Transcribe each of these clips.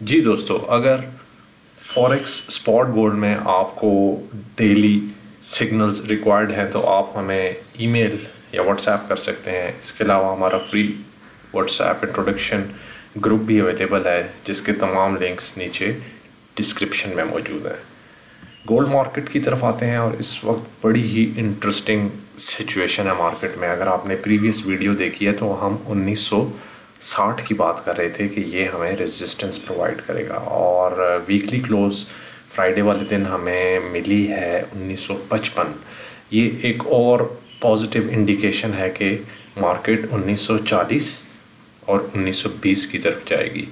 जी दोस्तों, अगर forex spot gold में आपको डेली सिग्नल्स रिक्वायर्ड हैं तो आप हमें ईमेल या व्हाट्सएप कर सकते हैं। इसके अलावा हमारा फ्री व्हाट्सएप इंट्रोडक्शन ग्रुप भी अवेलेबल है, जिसके तमाम लिंक्स नीचे डिस्क्रिप्शन में मौजूद हैं। गोल्ड मार्केट की तरफ आते हैं और इस वक्त बड़ी ही इंटरेस्टिंग सिचुएशन है मार्केट में। अगर आपने प्रीवियस वीडियो देखी है तो हम 1960 की बात कर रहे थे कि ये हमें रेजिस्टेंस प्रोवाइड करेगा, और वीकली क्लोज फ्राइडे वाले दिन हमें मिली है 1955। ये एक और पॉजिटिव इंडिकेशन है कि मार्केट 1940 और 1920 की तरफ जाएगी।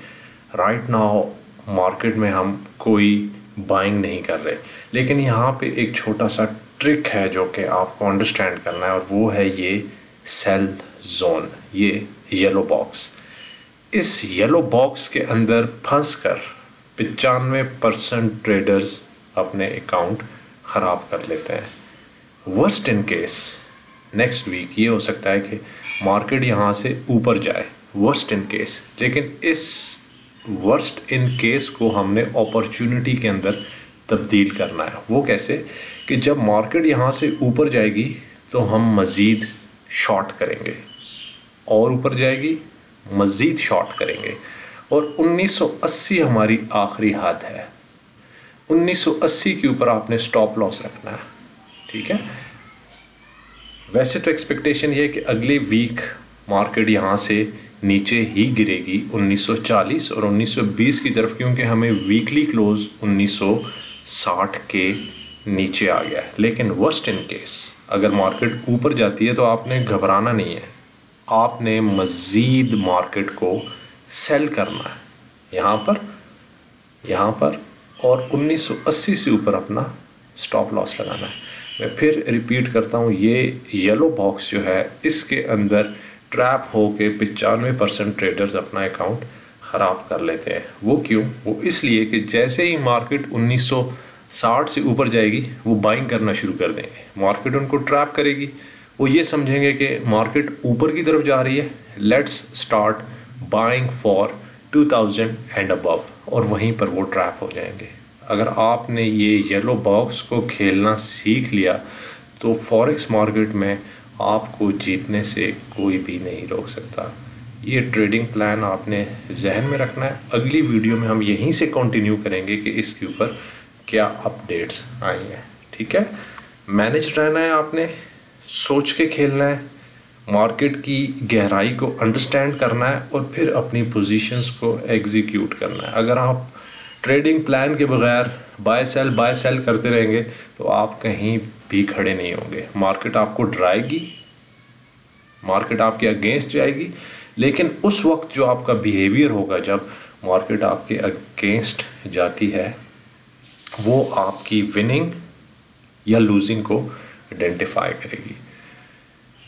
राइट नाउ मार्केट में हम कोई बाइंग नहीं कर रहे, लेकिन यहाँ पे एक छोटा सा ट्रिक है जो कि आपको अंडरस्टैंड करना है, और वो है ये सेल जोन, ये येलो बॉक्स। इस येलो बॉक्स के अंदर फंसकर 95% ट्रेडर्स अपने अकाउंट ख़राब कर लेते हैं। Worst in case next week ये हो सकता है कि मार्केट यहाँ से ऊपर जाए, वर्स्ट इन केस। लेकिन इस वर्स्ट इन केस को हमने अपॉर्चुनिटी के अंदर तब्दील करना है। वो कैसे कि जब मार्केट यहाँ से ऊपर जाएगी तो हम मज़ीद शॉर्ट करेंगे, और ऊपर जाएगी मज़ीद शॉर्ट करेंगे, और 1980 हमारी आखिरी हद है। 1980 के ऊपर आपने स्टॉप लॉस रखना है, ठीक है। वैसे तो एक्सपेक्टेशन ये है कि अगले वीक मार्केट यहाँ से नीचे ही गिरेगी 1940 और 1920 की तरफ, क्योंकि हमें वीकली क्लोज 1960 के नीचे आ गया है। लेकिन वर्स्ट इन केस अगर मार्केट ऊपर जाती है तो आपने घबराना नहीं है, आपने मज़ीद मार्केट को सेल करना है यहाँ पर, और 1980 से ऊपर अपना स्टॉप लॉस लगाना है। मैं फिर रिपीट करता हूँ, ये येलो बॉक्स जो है इसके अंदर ट्रैप हो के 95% ट्रेडर्स अपना अकाउंट ख़राब कर लेते हैं। वो क्यों? वो इसलिए कि जैसे ही मार्केट 1960 से ऊपर जाएगी वो बाइंग करना शुरू कर देंगे। मार्केट उनको ट्रैप करेगी, वो ये समझेंगे कि मार्केट ऊपर की तरफ जा रही है, let's start buying for 2000 and above, और वहीं पर वो ट्रैप हो जाएंगे। अगर आपने ये येलो बॉक्स को खेलना सीख लिया तो फॉरेक्स मार्केट में आपको जीतने से कोई भी नहीं रोक सकता। ये ट्रेडिंग प्लान आपने जहन में रखना है। अगली वीडियो में हम यहीं से कंटिन्यू करेंगे कि इसके ऊपर क्या अपडेट्स आई हैं, ठीक है। मैनेज रहना है, आपने सोच के खेलना है, मार्केट की गहराई को अंडरस्टैंड करना है, और फिर अपनी पोजीशंस को एग्जीक्यूट करना है। अगर आप ट्रेडिंग प्लान के बगैर बाय सेल करते रहेंगे तो आप कहीं भी खड़े नहीं होंगे। मार्केट आपको डराएगी, मार्केट आपके अगेंस्ट जाएगी, लेकिन उस वक्त जो आपका बिहेवियर होगा जब मार्केट आपके अगेंस्ट जाती है, वो आपकी विनिंग या लूजिंग को आइडेंटिफाई करेगी।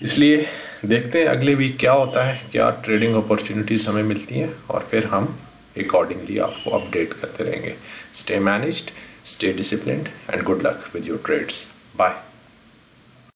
इसलिए देखते हैं अगले वीक क्या होता है, क्या ट्रेडिंग अपॉर्चुनिटीज़ हमें मिलती हैं, और फिर हम अकॉर्डिंगली आपको अपडेट करते रहेंगे। Stay managed, stay disciplined, and good luck with your trades. Bye.